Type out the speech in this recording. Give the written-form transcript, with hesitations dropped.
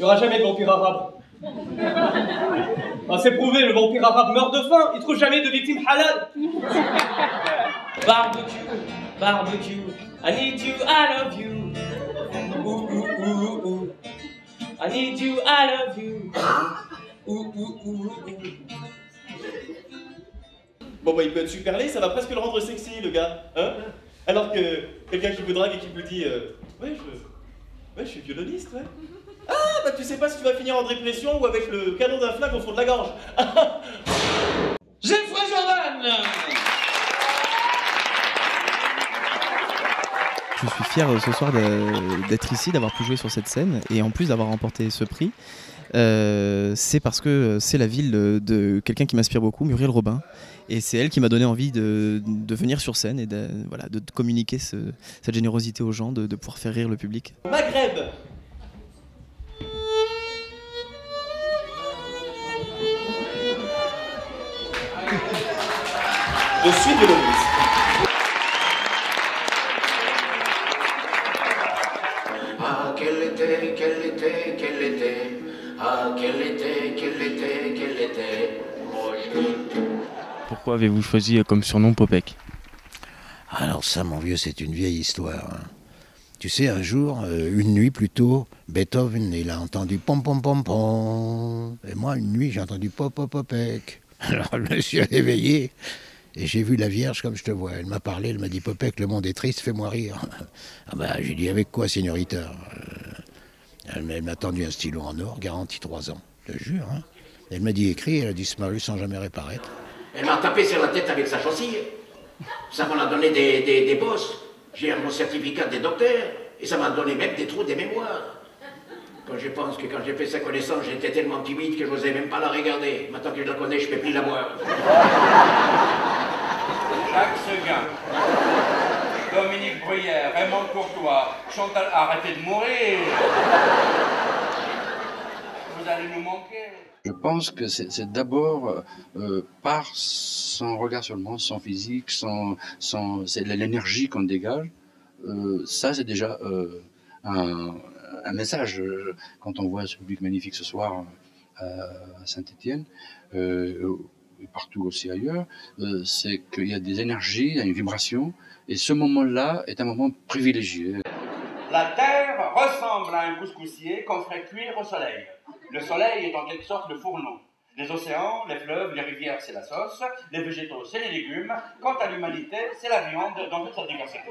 aura jamais de vampire arabe. Ah, c'est prouvé, le vampire arabe meurt de faim, il trouve jamais de victime halal. Barbecue, barbecue, I need you, I love you. Ooh, ooh, ooh, ooh. I need you, I love you. Ouh, ouh, ouh, ouh. Bon bah il peut être super laid, ça va presque le rendre sexy le gars, hein? Alors que quelqu'un qui vous drague et qui vous dit ouais je suis violoniste, ouais. Ah bah tu sais pas si tu vas finir en dépression ou avec le canon d'un flingue au fond de la gorge. Geoffrey Jordan. Je suis fier ce soir d'être ici, d'avoir pu jouer sur cette scène et en plus d'avoir remporté ce prix. C'est parce que c'est la ville de quelqu'un qui m'inspire beaucoup, Muriel Robin. Et c'est elle qui m'a donné envie de venir sur scène et de communiquer cette générosité aux gens, de pouvoir faire rire le public. Maghreb. Je suis violoniste. Ah, quel été, quel été, quel été. Ah, quel été, quel été, quel été. Pourquoi avez-vous choisi comme surnom Popek? Alors ça, mon vieux, c'est une vieille histoire. Hein. Tu sais, un jour, une nuit plutôt, Beethoven, il a entendu pom pom pom pom. Et moi, une nuit, j'ai entendu pop pop popek. Alors je me suis réveillé et j'ai vu la Vierge comme je te vois. Elle m'a parlé, elle m'a dit Popek, le monde est triste, fais-moi rire. Ah bah, j'ai dit avec quoi, señorita? Elle m'a tendu un stylo en or, garanti 3 ans, je te jure. Hein. Elle m'a dit écrit, elle a disparu sans jamais réapparaître. Elle m'a tapé sur la tête avec sa chaussille. Ça m'en a donné des bosses. J'ai mon certificat des docteurs. Et ça m'a donné même des trous des mémoires. Quand je pense que quand j'ai fait sa connaissance, j'étais tellement timide que je n'osais même pas la regarder. Maintenant que je la connais, je ne peux plus la voir. Jacques Seguin, Dominique Bruyère, Raymond Courtois, Chantal, arrêtez de mourir. Vous allez nous manquer. Je pense que c'est d'abord par son regard sur le monde, son physique, c'est l'énergie qu'on dégage. Ça, c'est déjà un message. Quand on voit ce public magnifique ce soir à Saint-Étienne, et partout aussi ailleurs, c'est qu'il y a des énergies, il y a une vibration, et ce moment-là est un moment privilégié. La terre ressemble à un couscoussier qu'on ferait cuire au soleil. Le soleil est en quelque sorte le fourneau. Les océans, les fleuves, les rivières, c'est la sauce. Les végétaux, c'est les légumes. Quant à l'humanité, c'est la viande dans toute sa diversité.